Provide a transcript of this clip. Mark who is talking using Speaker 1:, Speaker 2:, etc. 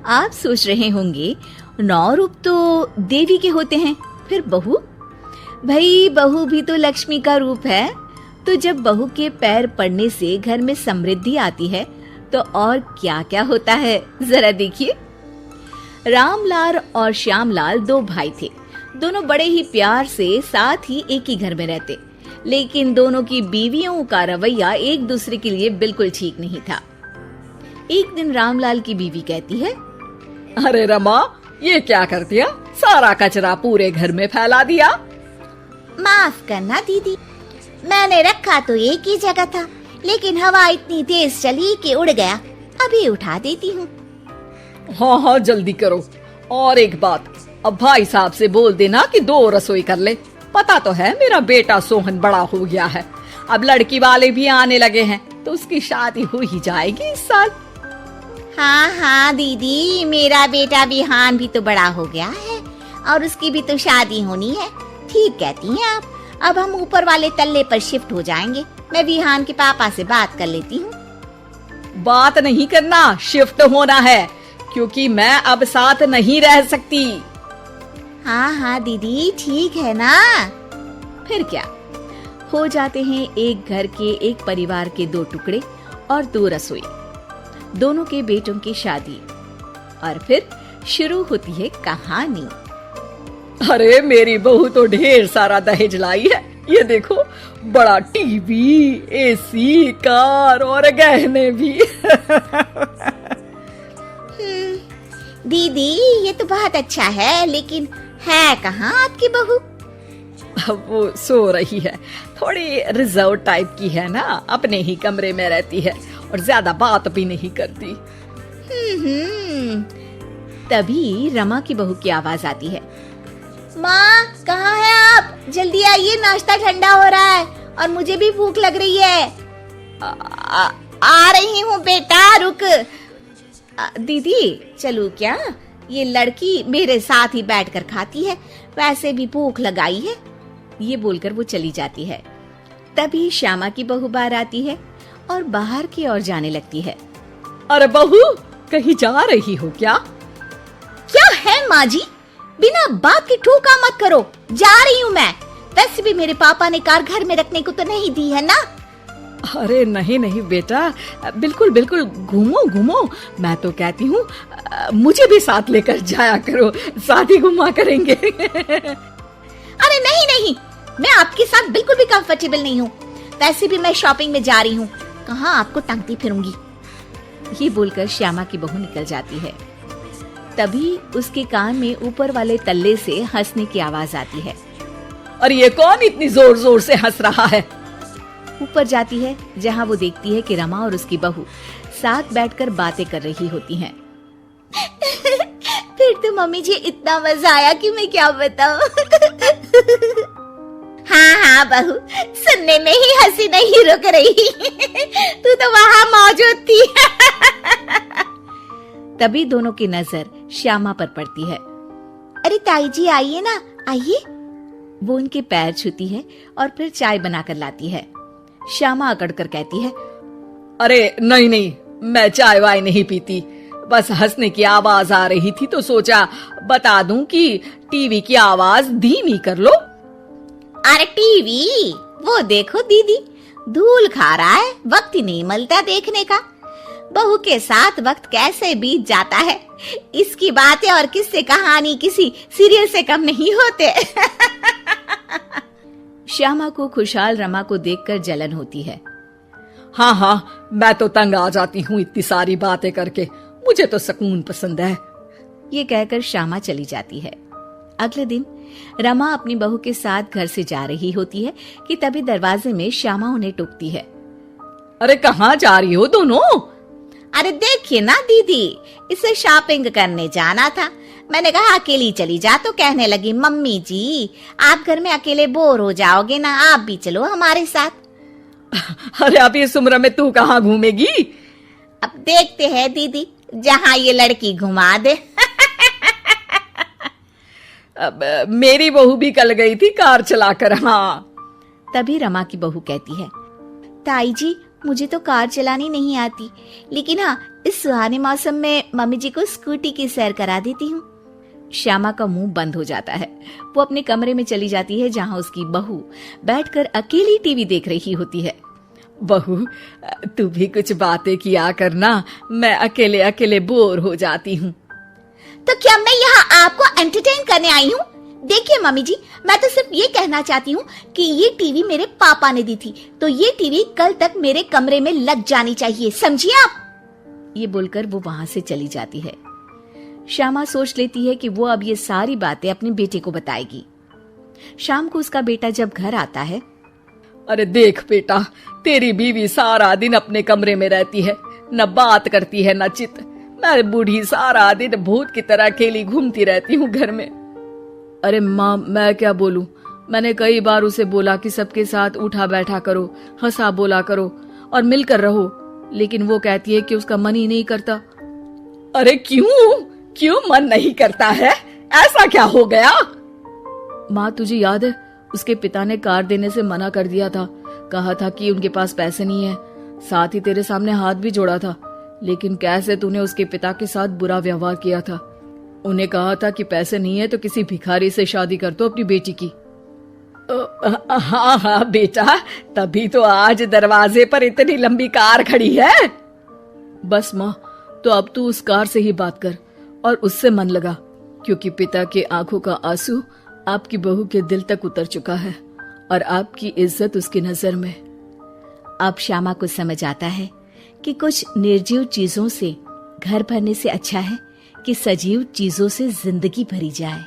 Speaker 1: आप सोच रहे होंगे 9 रूप तो देवी के होते हैं, फिर बहू? भाई बहू भी तो लक्ष्मी का रूप है। तो जब बहू के पैर पड़ने से घर में समृद्धि आती है तो और क्या क्या होता है, जरा देखिए। रामलाल और श्यामलाल 2 भाई थे। दोनों बड़े ही प्यार से साथ ही एक ही घर में रहते, लेकिन दोनों की बीवियों का रवैया एक दूसरे के लिए बिल्कुल ठीक नहीं था। एक दिन रामलाल की बीवी कहती है,
Speaker 2: अरे रमा, ये क्या कर दिया? सारा कचरा पूरे घर में फैला दिया।
Speaker 3: माफ करना दीदी, मैंने रखा तो एक ही जगह था, लेकिन हवा इतनी तेज चली कि उड़ गया। अभी उठा देती हूँ।
Speaker 2: हाँ हाँ जल्दी करो। और एक बात, अब भाई साहब से बोल देना कि 2 रसोई कर ले। पता तो है मेरा बेटा सोहन बड़ा हो गया है, अब लड़की वाले भी आने लगे हैं, तो उसकी शादी हो ही जाएगी इस साल।
Speaker 3: हाँ हाँ दीदी, मेरा बेटा विहान भी तो बड़ा हो गया है और उसकी भी तो शादी होनी है। ठीक कहती हैं आप। अब हम ऊपर वाले तल्ले पर शिफ्ट हो जाएंगे। मैं विहान के पापा से बात कर लेती हूँ।
Speaker 2: बात नहीं करना, शिफ्ट होना है, क्योंकि मैं अब साथ नहीं रह सकती।
Speaker 3: हाँ हाँ दीदी, ठीक है ना।
Speaker 1: फिर क्या, हो जाते हैं एक घर के एक परिवार के 2 टुकड़े और 2 रसोई, दोनों के बेटों की शादी। और फिर शुरू होती है कहानी।
Speaker 2: अरे मेरी बहू तो ढेर सारा दहेज लाई है। ये देखो, बड़ा टीवी, एसी, कार और गहने भी।
Speaker 3: दीदी ये तो बहुत अच्छा है, लेकिन है कहाँ आपकी बहू?
Speaker 2: वो सो रही है, थोड़ी रिजर्व टाइप की है ना, अपने ही कमरे में रहती है और ज्यादा बात भी नहीं करती।
Speaker 1: तभी रमा की बहू की आवाज आती है,
Speaker 3: माँ कहाँ है आप? जल्दी आइए, नाश्ता ठंडा हो रहा है और मुझे भी भूख लग रही है। आ रही हूँ बेटा, रुक।
Speaker 1: दीदी चलूं क्या? ये लड़की मेरे साथ ही बैठकर खाती है, वैसे भी भूख लगाई है। ये बोलकर वो चली जाती है। तभी श्यामा की बहू बाहर आती है और बाहर की ओर जाने लगती है।
Speaker 2: अरे बहू, कहीं जा रही हो क्या?
Speaker 3: क्या है माँ जी, बिना बात के ठोका मत करो। जा रही हूँ मैं। वैसे भी मेरे पापा ने कार घर में रखने को तो नहीं दी है ना।
Speaker 2: अरे नहीं नहीं बेटा, बिल्कुल बिल्कुल, घूमो घूमो। मैं तो कहती हूँ मुझे भी साथ लेकर जाया करो, साथ ही घुमा करेंगे।
Speaker 3: अरे नहीं नहीं, मैं आपके साथ बिल्कुल भी कंफर्टेबल नहीं हूँ। वैसे भी मैं शॉपिंग में जा रही हूँ, कहाँ आपको टांगती फिरूंगी।
Speaker 1: ये बोलकर श्यामा की बहू निकल जाती है। तभी उसके कान में ऊपर वाले तल्ले से हंसने की आवाज आती है।
Speaker 2: और ये कौन इतनी जोर जोर से हंस रहा है?
Speaker 1: ऊपर जाती है, जहाँ वो देखती है कि रमा और उसकी बहू साथ बैठकर बातें कर रही होती हैं।
Speaker 3: फिर तो मम्मी जी इतना मजा आया कि मैं क्या बताऊं। हाँ हाँ बहू, सुनने में ही हंसी नहीं रुक रही। तू तो वहाँ मौजूद थी।
Speaker 1: तभी दोनों की नजर श्यामा पर पड़ती है।
Speaker 3: अरे ताई जी आइए ना, आइए।
Speaker 1: वो उनके पैर छूती है और फिर चाय बनाकर लाती है। श्यामा अकड़कर कहती है,
Speaker 2: अरे नहीं नहीं, मैं चाय वाय नहीं पीती, बस हंसने की आवाज आ रही थी तो सोचा बता दूं कि टीवी की आवाज धीमी कर लो।
Speaker 3: अरे टीवी वो देखो दीदी, धूल खा रहा है, वक्त ही नहीं मिलता देखने का। बहू के साथ वक्त कैसे बीत जाता है, इसकी बातें और किस्से कहानी किसी सीरियल से कम नहीं होते।
Speaker 1: श्यामा को खुशहाल रमा को देखकर जलन होती है।
Speaker 2: हाँ हाँ, मैं तो तंग आ जाती हूँ इतनी सारी बातें करके, मुझे तो सुकून पसंद है।
Speaker 1: ये कहकर श्यामा चली जाती है। अगले दिन रमा अपनी बहू के साथ घर से जा रही होती है कि तभी दरवाजे में श्यामा उन्हें टोकती है।
Speaker 2: अरे कहाँ जा रही हो दोनों?
Speaker 3: अरे देखिए ना दीदी, इसे शॉपिंग करने जाना था। मैंने कहा अकेली चली जा, तो कहने लगी मम्मी जी आप घर में अकेले बोर हो जाओगे ना, आप भी चलो हमारे साथ।
Speaker 2: अरे अब इस उम्र में तू कहाँ घूमेगी?
Speaker 3: अब देखते हैं दीदी, जहाँ ये लड़की घुमा दे।
Speaker 2: अब मेरी बहू भी कल गई थी कार चलाकर। हाँ।
Speaker 1: तभी रमा की बहू कहती है, ताई जी मुझे तो कार चलानी नहीं आती, लेकिन हाँ, इस सुहाने मौसम में मम्मी जी को स्कूटी की सैर करा देती हूँ। श्यामा का मुंह बंद हो जाता है। वो अपने कमरे में चली जाती है जहाँ उसकी बहू बैठकर अकेली टीवी देख रही होती है।
Speaker 2: बहू, तू भी कुछ बातें किया करना, मैं अकेले अकेले बोर हो जाती हूँ।
Speaker 3: तो क्या मैं यहाँ आपको एंटरटेन करने आई हूँ? देखिए मम्मी जी, मैं तो सिर्फ ये कहना चाहती हूँ कि ये टीवी मेरे पापा ने दी थी, तो ये टीवी कल तक मेरे कमरे में लग जानी चाहिए, समझिए आप।
Speaker 1: ये बोलकर वो वहां से चली जाती है। श्यामा सोच लेती है कि वो अब ये सारी बातें अपने बेटे को बताएगी। शाम को उसका बेटा जब घर आता है,
Speaker 2: अरे देख बेटा, तेरी बीवी सारा दिन अपने कमरे में रहती है, न बात करती है न चित। मैं बूढ़ी सारा दिन भूत की तरह अकेली घूमती रहती हूँ घर में। अरे माँ, मैं क्या बोलूं? मैंने कई बार उसे बोला कि सबके साथ उठा बैठा करो, हंसा बोला करो और मिलकर रहो, लेकिन वो कहती है कि उसका मन ही नहीं करता। अरे क्यों मन नहीं करता है? ऐसा क्या हो गया? माँ, तुझे याद है उसके पिता ने कार देने से मना कर दिया था। कहा था कि उनके पास पैसे नहीं है, साथ ही तेरे सामने हाथ भी जोड़ा था, लेकिन कैसे तूने उसके पिता के साथ बुरा व्यवहार किया था। उन्हें कहा था कि पैसे नहीं है तो किसी भिखारी से शादी कर दो अपनी बेटी की। हाँ बेटा, तभी तो आज दरवाजे पर इतनी लंबी कार खड़ी है। बस माँ, तो अब तू उस कार से ही बात कर और उससे मन लगा, क्योंकि पिता के आंखों का आंसू आपकी बहू के दिल तक उतर चुका है और आपकी इज्जत उसकी नजर में।
Speaker 1: अब श्यामा को समझ आता है कि कुछ निर्जीव चीजों से घर भरने से अच्छा है कि सजीव चीजों से जिंदगी भरी जाए।